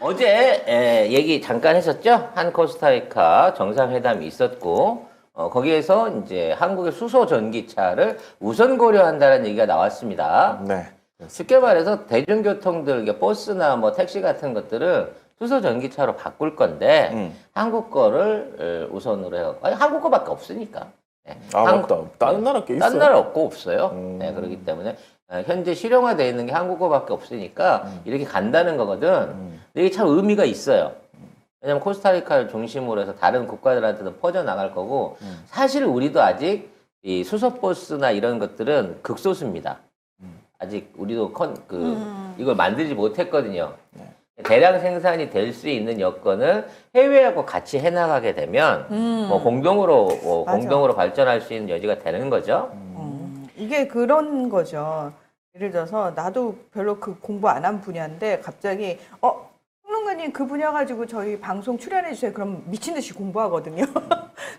어제 얘기 잠깐 했었죠? 한 코스타리카 정상회담이 있었고 거기에서 이제 한국의 수소 전기차를 우선 고려한다는 얘기가 나왔습니다. 네. 쉽게 말해서 대중교통들, 이게 버스나 뭐 택시 같은 것들을 수소 전기차로 바꿀 건데 한국 거를 우선으로 해요. 아니 한국 거밖에 없으니까. 네. 맞다. 다른 나라 게 있어요? 다른 나라 없고 없어요. 네, 그렇기 때문에 현재 실용화되어 있는 게 한국 거밖에 없으니까 이렇게 간다는 거거든. 이게 참 의미가 있어요. 왜냐면 코스타리카를 중심으로 해서 다른 국가들한테도 퍼져나갈 거고 사실 우리도 아직 이 수소버스나 이런 것들은 극소수입니다. 아직 우리도 이걸 만들지 못했거든요. 대량 생산이 될 수 있는 여건을 해외하고 같이 해나가게 되면 뭐 공동으로 발전할 수 있는 여지가 되는 거죠. 이게 그런 거죠. 예를 들어서 나도 별로 그 공부 안 한 분야인데 갑자기 평론가님 그 분야 가지고 저희 방송 출연해 주세요. 그럼 미친 듯이 공부하거든요.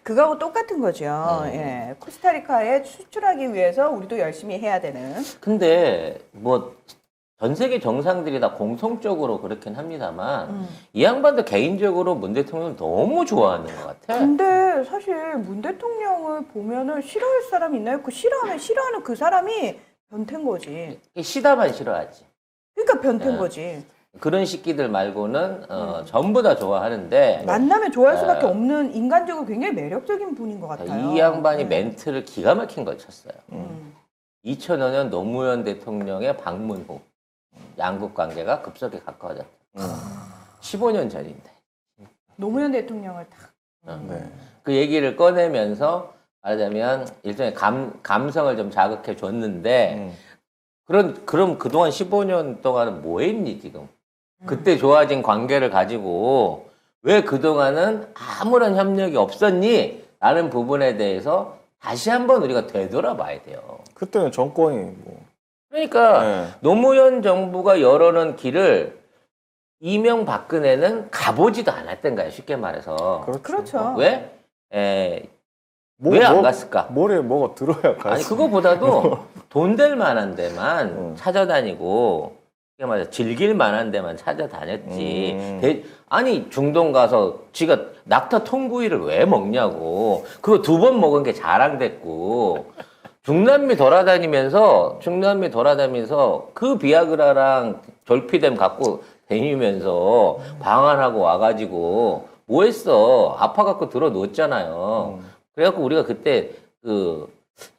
그거하고 똑같은 거죠. 예. 코스타리카에 수출하기 위해서 우리도 열심히 해야 되는. 근데 뭐 전 세계 정상들이 다 공통적으로 그렇긴 합니다만 이 양반도 개인적으로 문 대통령을 너무 좋아하는 것 같아. 근데 사실 문 대통령을 보면은 싫어할 사람이 있나요? 그 싫어하는 그 사람이 변태인 거지. 시다만 싫어하지. 그러니까 변태인 거지. 그런 식기들 말고는 전부 다 좋아하는데 만나면 좋아할 수밖에 없는 인간적으로 굉장히 매력적인 분인 것 같아요. 이 양반이 멘트를 기가 막힌 걸 쳤어요. 2005년 노무현 대통령의 방문 후 양국 관계가 급속히 가까워졌다. 15년 전인데. 노무현 대통령을 딱. 네. 그 얘기를 꺼내면서 말하자면 일종의 감성을 좀 자극해 줬는데 그럼 그동안 15년 동안은 뭐 했니 지금? 그때 좋아진 관계를 가지고 왜 그동안은 아무런 협력이 없었니? 라는 부분에 대해서 다시 한번 우리가 되돌아봐야 돼요. 그때는 정권이 뭐. 그러니까 노무현 정부가 열어놓은 길을 이명박근혜는 가보지도 않았던 거야, 쉽게 말해서. 그렇죠. 왜? 왜 안 갔을까? 뭐래 뭐가 들어야 가지. 아니 그거보다도 돈 될 만한 데만 찾아다니고 이게 말이야 즐길 만한 데만 찾아다녔지. 아니 중동 가서 지가 낙타 통구이를 왜 먹냐고. 그거 2번 먹은 게 자랑됐고 중남미 돌아다니면서 그 비아그라랑 졸피뎀 갖고 다니면서 방한하고 와가지고 뭐 했어? 아파갖고 들어 놓았잖아요. 그래갖고 우리가 그때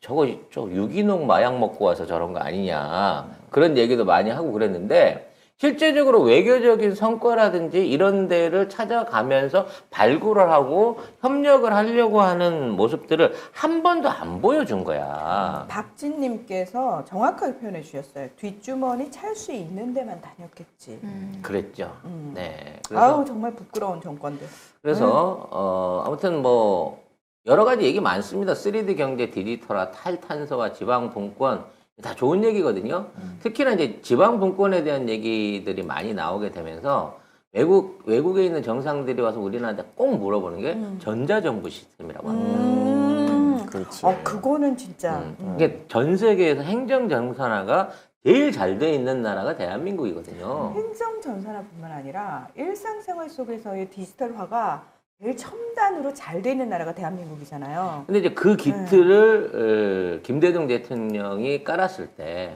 저 유기농 마약 먹고 와서 저런 거 아니냐 그런 얘기도 많이 하고 그랬는데 실제적으로 외교적인 성과라든지 이런 데를 찾아가면서 발굴을 하고 협력을 하려고 하는 모습들을 한 번도 안 보여준 거야. 박진님께서 정확하게 표현해 주셨어요. 뒷주머니 찰 수 있는 데만 다녔겠지. 그랬죠. 네. 아우 정말 부끄러운 정권들. 그래서 아무튼 뭐 여러 가지 얘기 많습니다. 3D 경제, 디지털화, 탈탄소와 지방 분권 다 좋은 얘기거든요. 특히나 이제 지방 분권에 대한 얘기들이 많이 나오게 되면서 외국에 있는 정상들이 와서 우리나라한테 꼭 물어보는 게 전자정부 시스템이라고 합니다. 그렇지. 그거는 진짜. 이게 전 세계에서 행정 전산화가 제일 잘 돼 있는 나라가 대한민국이거든요. 행정 전산화뿐만 아니라 일상생활 속에서의 디지털화가 제일 첨단으로 잘 돼 있는 나라가 대한민국이잖아요. 근데 이제 그 기틀을 김대중 대통령이 깔았을 때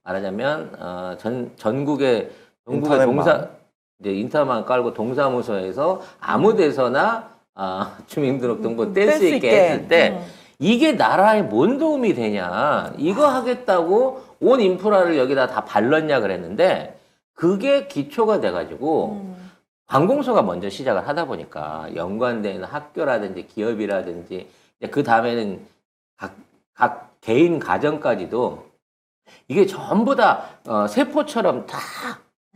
말하자면 전국의 이제 인터넷만 깔고 동사무소에서 아무 데서나 주민등록등본 뗄 수 있게 했을 때 이게 나라에 뭔 도움이 되냐 이거 하겠다고 온 인프라를 여기다 다 발랐냐 그랬는데 그게 기초가 돼가지고 관공서가 먼저 시작을 하다 보니까 연관되는 학교라든지 기업이라든지 그 다음에는 각 개인 가정까지도 이게 전부 다 세포처럼 다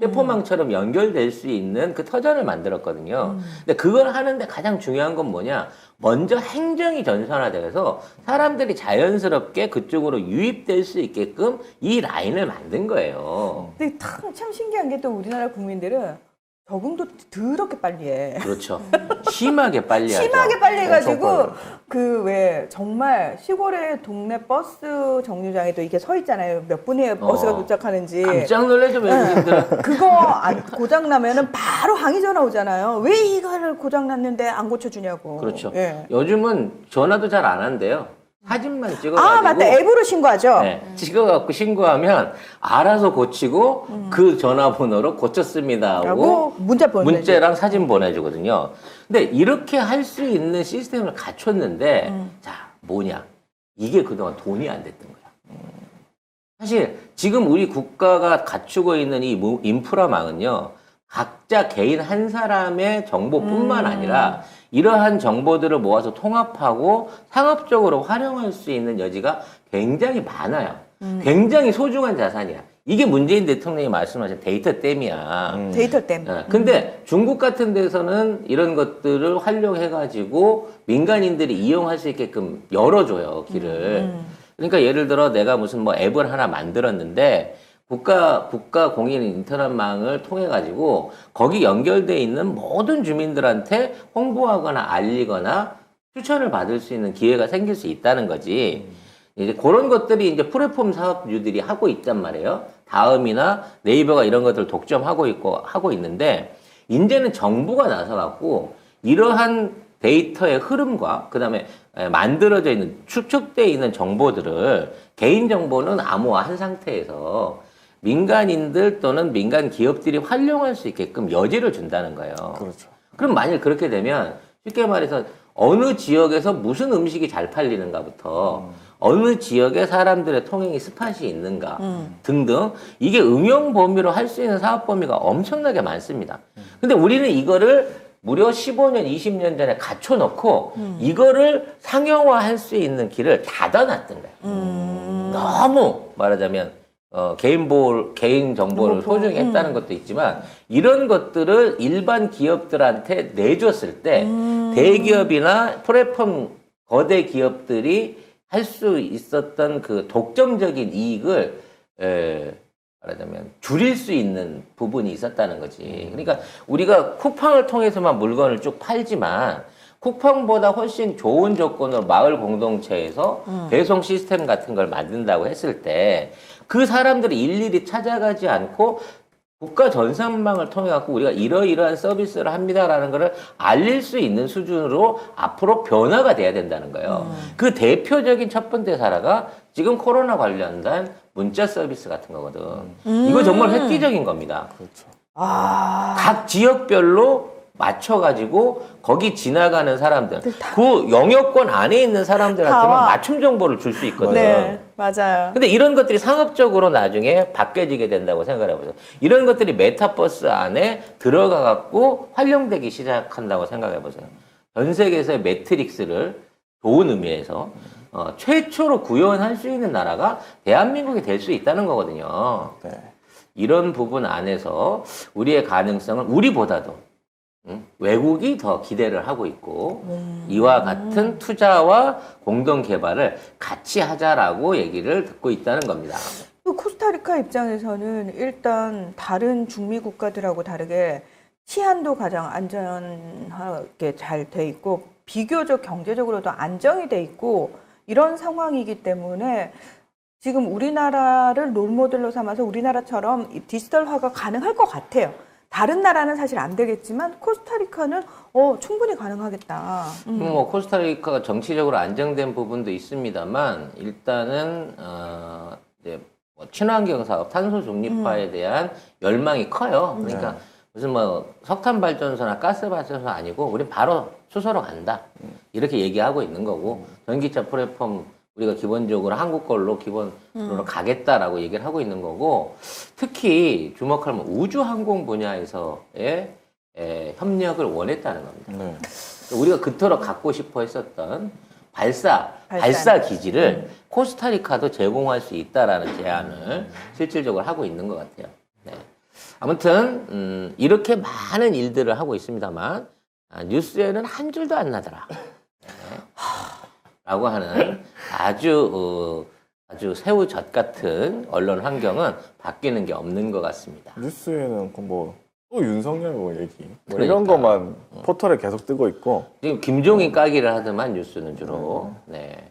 세포망처럼 연결될 수 있는 그 터전을 만들었거든요. 근데 그걸 하는데 가장 중요한 건 뭐냐? 먼저 행정이 전산화돼서 사람들이 자연스럽게 그쪽으로 유입될 수 있게끔 이 라인을 만든 거예요. 근데 참 신기한 게 또 우리나라 국민들은 적응도 더럽게 빨리 해. 그렇죠. 심하게 빨리 하죠. 심하게 빨리 해가지고 엄청 그 왜 정말 시골의 동네 버스 정류장에도 이게 서 있잖아요. 몇 분에 버스가 도착하는지. 깜짝 놀라죠, 외국인들은. 그거 고장 나면은 바로 항의 전화 오잖아요. 왜 이거를 고장 났는데 안 고쳐주냐고. 그렇죠. 예. 요즘은 전화도 잘 안 한대요. 사진만 찍어가지고. 아 맞다, 앱으로 신고하죠. 네, 찍어갖고 신고하면 알아서 고치고 그 전화번호로 고쳤습니다 하고 하고 문자 보내줘. 문자랑 사진 보내주거든요. 근데 이렇게 할 수 있는 시스템을 갖췄는데 자 뭐냐? 이게 그동안 돈이 안 됐던 거야. 사실 지금 우리 국가가 갖추고 있는 이 인프라망은요. 각자 개인 한 사람의 정보뿐만 아니라 이러한 정보들을 모아서 통합하고 상업적으로 활용할 수 있는 여지가 굉장히 많아요. 굉장히 소중한 자산이야. 이게 문재인 대통령이 말씀하신 데이터 댐이야. 데이터 댐. 근데 중국 같은 데서는 이런 것들을 활용해가지고 민간인들이 이용할 수 있게끔 열어줘요, 길을. 그러니까 예를 들어 내가 무슨 뭐 앱을 하나 만들었는데 국가 공인 인터넷망을 통해 가지고 거기 연결돼 있는 모든 주민들한테 홍보하거나 알리거나 추천을 받을 수 있는 기회가 생길 수 있다는 거지. 이제 그런 것들이 이제 플랫폼 사업주들이 하고 있단 말이에요. 다음이나 네이버가 이런 것들을 독점하고 하고 있는데 이제는 정부가 나서 갖고 이러한 데이터의 흐름과 그다음에 만들어져 있는 축적되어 있는 정보들을 개인 정보는 암호화한 상태에서 민간인들 또는 민간 기업들이 활용할 수 있게끔 여지를 준다는 거예요. 그렇죠. 그럼 만약 그렇게 되면 쉽게 말해서 어느 지역에서 무슨 음식이 잘 팔리는가부터 어느 지역에 사람들의 통행이 스팟이 있는가 등등 이게 응용 범위로 할 수 있는 사업 범위가 엄청나게 많습니다. 근데 우리는 이거를 무려 15년, 20년 전에 갖춰놓고 이거를 상용화할 수 있는 길을 닫아놨던 거예요. 너무 말하자면 개인 정보를 소중히 했다는 것도 있지만 이런 것들을 일반 기업들한테 내줬을 때 대기업이나 플랫폼 거대 기업들이 할 수 있었던 그 독점적인 이익을 말하자면 줄일 수 있는 부분이 있었다는 거지. 그러니까 우리가 쿠팡을 통해서만 물건을 쭉 팔지만 쿠팡보다 훨씬 좋은 조건으로 마을 공동체에서 배송 시스템 같은 걸 만든다고 했을 때 그 사람들이 일일이 찾아가지 않고 국가 전산망을 통해 갖고 우리가 이러이러한 서비스를 합니다라는 것을 알릴 수 있는 수준으로 앞으로 변화가 돼야 된다는 거예요. 그 대표적인 첫 번째 사례가 지금 코로나 관련된 문자 서비스 같은 거거든. 이거 정말 획기적인 겁니다. 그렇죠. 각 지역별로 맞춰가지고 거기 지나가는 사람들, 그 영역권 안에 있는 사람들한테만 맞춤 정보를 줄 수 있거든. 네, 맞아요. 근데 이런 것들이 상업적으로 나중에 바뀌어지게 된다고 생각을 해보세요. 이런 것들이 메타버스 안에 들어가 갖고 활용되기 시작한다고 생각해 보세요. 전 세계에서의 매트릭스를 좋은 의미에서 최초로 구현할 수 있는 나라가 대한민국이 될 수 있다는 거거든요. 네. 이런 부분 안에서 우리의 가능성은 우리보다도 외국이 더 기대를 하고 있고 이와 같은 투자와 공동 개발을 같이 하자라고 얘기를 듣고 있다는 겁니다. 또 코스타리카 입장에서는 일단 다른 중미 국가들하고 다르게 치안도 가장 안전하게 잘 돼 있고 비교적 경제적으로도 안정이 돼 있고 이런 상황이기 때문에 지금 우리나라를 롤모델로 삼아서 우리나라처럼 디지털화가 가능할 것 같아요. 다른 나라는 사실 안 되겠지만 코스타리카는 충분히 가능하겠다. 뭐 코스타리카가 정치적으로 안정된 부분도 있습니다만 일단은 이제 뭐 친환경 사업, 탄소 중립화에 대한 열망이 커요. 그러니까 무슨 뭐 석탄 발전소나 가스 발전소 아니고 우린 바로 수소로 간다. 이렇게 얘기하고 있는 거고 전기차 플랫폼 우리가 기본적으로 한국 걸로 기본으로 가겠다라고 얘기를 하고 있는 거고 특히 주목하면 우주항공 분야에서의 협력을 원했다는 겁니다. 네. 우리가 그토록 갖고 싶어 했었던 발사 기지를 코스타리카도 제공할 수 있다라는 제안을 실질적으로 하고 있는 것 같아요. 네. 아무튼 이렇게 많은 일들을 하고 있습니다만 뉴스에는 한 줄도 안 나더라. 네. 라고 하는 아주 새우젓 같은 언론 환경은 바뀌는 게 없는 것 같습니다. 뉴스에는 뭐 또 윤석열 뭐 얘기 뭐 그러니까. 이런 것만 포털에 계속 뜨고 있고 지금 김종인 까기를 하더만 뉴스는 주로. 네.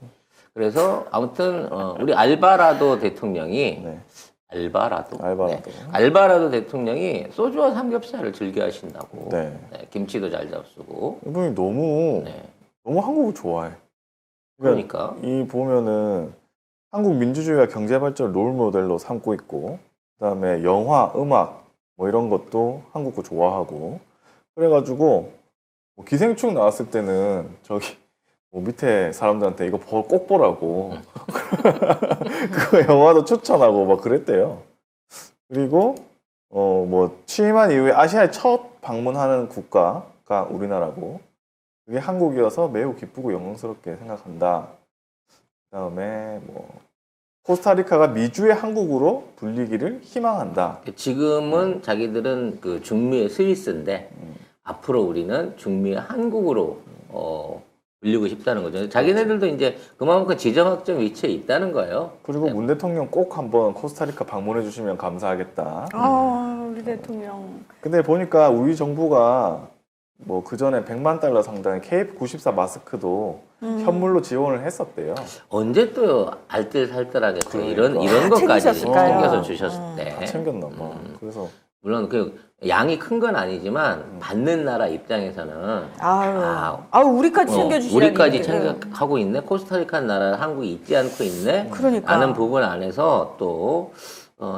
그래서 아무튼 우리 알바라도 대통령이 네. 알바라도. 알바라도. 네. 알바라도 대통령이 소주와 삼겹살을 즐겨 하신다고. 네. 네, 김치도 잘 잡수고. 이분이 너무 네. 너무 한국을 좋아해. 그러니까. 이 보면은 한국 민주주의와 경제 발전을 롤 모델로 삼고 있고, 그다음에 영화, 음악 뭐 이런 것도 한국을 좋아하고, 그래가지고 뭐 기생충 나왔을 때는 저기 뭐 밑에 사람들한테 이거 꼭 보라고 그거 영화도 추천하고 막 그랬대요. 그리고 뭐 취임한 이후에 아시아에 첫 방문하는 국가가 우리나라고, 그게 한국이어서 매우 기쁘고 영광스럽게 생각한다. 그다음에 뭐 코스타리카가 미주의 한국으로 불리기를 희망한다. 지금은 자기들은 그 중미의 스위스인데 앞으로 우리는 중미의 한국으로 불리고 싶다는 거죠. 자기네들도 이제 그만큼 지정학적 위치에 있다는 거예요. 그리고 문 대통령 꼭 한번 코스타리카 방문해 주시면 감사하겠다. 우리 대통령. 근데 보니까 우리 정부가 뭐 그 전에 100만 달러 상당의 KF94 마스크도 현물로 지원을 했었대요. 언제 또 알뜰살뜰하게 또 이런 그러니까. 것까지 챙기셨을까요? 챙겨서 주셨을 때. 다 챙겼나 봐. 그래서 물론 그 양이 큰 건 아니지만 받는 나라 입장에서는 우리까지 챙겨주시라니. 우리까지 챙겨하고 있네. 코스타리카 나라 한국이 잊지 않고 있네. 그러니까. 라는 부분 안에서 또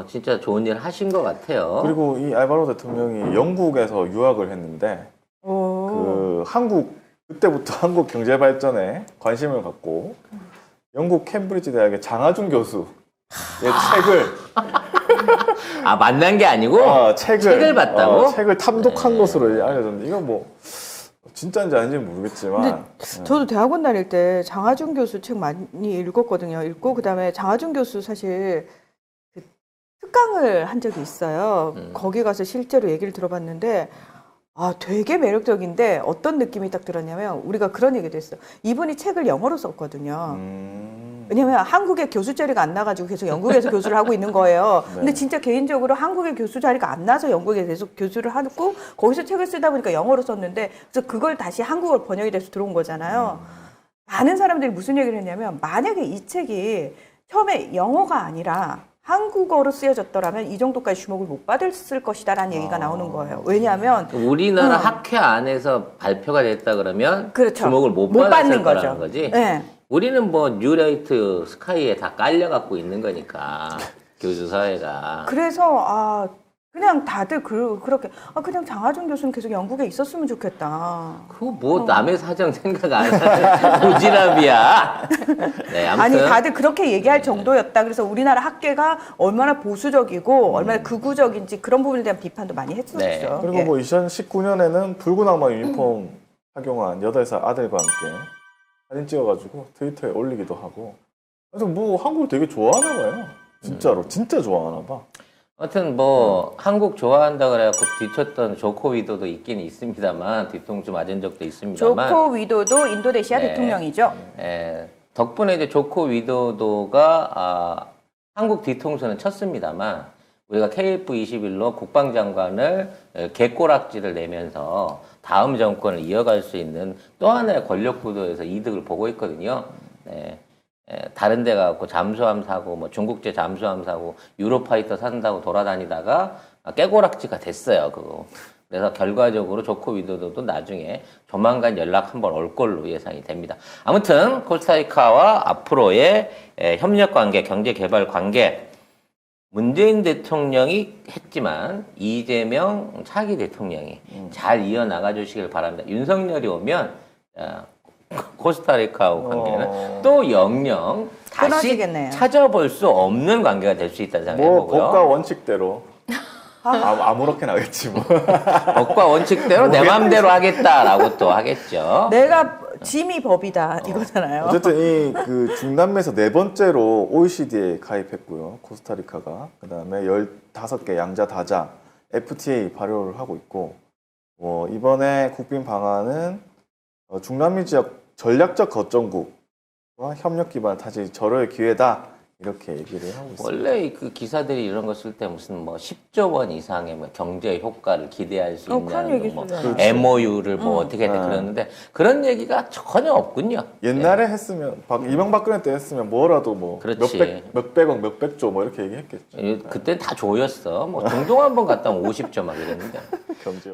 진짜 좋은 일 하신 것 같아요. 그리고 이 알바로 대통령이 영국에서 유학을 했는데 그 그때부터 한국 경제 발전에 관심을 갖고 영국 캠브리지 대학의 장하준 교수의 책을 만난 게 아니고 책을 봤다고? 책을 탐독한 것으로 알려졌는데, 이건 뭐 진짜인지 아닌지는 모르겠지만 저도 대학원 다닐 때 장하준 교수 책 많이 읽었거든요. 읽고 그다음에 장하준 교수 사실 그 특강을 한 적이 있어요. 거기 가서 실제로 얘기를 들어봤는데 되게 매력적인데 어떤 느낌이 딱 들었냐면 우리가 그런 얘기도 했어요. 이분이 책을 영어로 썼거든요. 왜냐면 한국에 교수 자리가 안 나가지고 계속 영국에서 교수를 하고 있는 거예요. 네. 근데 진짜 개인적으로 한국에 교수 자리가 안 나서 영국에 계속 교수를 하고 거기서 책을 쓰다 보니까 영어로 썼는데 그래서 그걸 다시 한국어로 번역이 돼서 들어온 거잖아요. 많은 사람들이 무슨 얘기를 했냐면 만약에 이 책이 처음에 영어가 아니라 한국어로 쓰여졌더라면 이 정도까지 주목을 못 받았을 것이다라는 얘기가 나오는 거예요. 왜냐하면 우리나라 학회 안에서 발표가 됐다 그러면 그렇죠. 주목을 못 받는 받았을 거죠. 거라는 거지. 네. 우리는 뭐 뉴라이트 스카이에 다 깔려갖고 있는 거니까 교수 사회가. 그래서 그냥 다들 그렇게 그냥 장하준 교수는 계속 영국에 있었으면 좋겠다. 그거 뭐 남의 사정 생각 안 하는 오지랖이야. 네, 아무튼 아니 다들 그렇게 얘기할 정도였다. 그래서 우리나라 학계가 얼마나 보수적이고 얼마나 극우적인지 그런 부분에 대한 비판도 많이 했었죠. 네. 그리고 예. 뭐 2019년에는 붉은 악마 유니폼 착용한 8살 아들과 함께 사진 찍어가지고 트위터에 올리기도 하고. 그래서 뭐 한국을 되게 좋아하나 봐요. 진짜로 진짜 좋아하나 봐. 하여튼 뭐 한국 좋아한다 그래갖고 뒤쳤던 조코 위도도 있긴 있습니다만 뒤통수 맞은 적도 있습니다만 조코 위도도 인도네시아 네. 대통령이죠. 덕분에 이제 조코 위도도가 한국 뒤통수는 쳤습니다만 우리가 KF21로 국방장관을 개꼬락지를 내면서 다음 정권을 이어갈 수 있는 또 하나의 권력 구도에서 이득을 보고 있거든요. 네. 다른 데 가고 잠수함 사고 뭐 중국제 잠수함 사고 유로파이터 산다고 돌아다니다가 깨고락지가 됐어요. 그거. 그래서 결과적으로 조코 위도도도 나중에 조만간 연락 한번 올 걸로 예상이 됩니다. 아무튼 코스타리카와 앞으로의 협력 관계, 경제 개발 관계 문재인 대통령이 했지만 이재명 차기 대통령이 잘 이어나가 주시길 바랍니다. 윤석열이 오면 코스타리카와 관계는 또 영영 다시 끊어지겠네요. 찾아볼 수 없는 관계가 될 수 있다는 생각이 뭐 해보고요. 법과 원칙대로 아무렇게나 하겠지 뭐. 법과 원칙대로 내 마음대로 하겠다라고 또 하겠죠. 내가 짐이 법이다 이거잖아요. 어쨌든 이 그 중남미에서 4번째로 OECD에 가입했고요. 코스타리카가. 그다음에 15개 양자 다자 FTA 발효를 하고 있고, 이번에 국빈 방안은 중남미 지역 전략적 거점국과 협력 기반 다시 절호의 기회다, 이렇게 얘기를 하고 있습니다. 원래 그 기사들이 이런 거 쓸 때 무슨 뭐 10조 원 이상의 뭐 경제 효과를 기대할 수 그런 있냐는 얘기 뭐 쓰잖아요. MOU를 뭐 어떻게 했다 아. 그러는데 그런 얘기가 전혀 없군요. 옛날에 했으면 이명박근혜 때 했으면 뭐라도 뭐 그렇지. 몇백억 몇백조 뭐 이렇게 얘기했겠죠. 그때 다 조였어. 뭐 동종 한번 갔다 오면 50조 막 이랬는데. 경제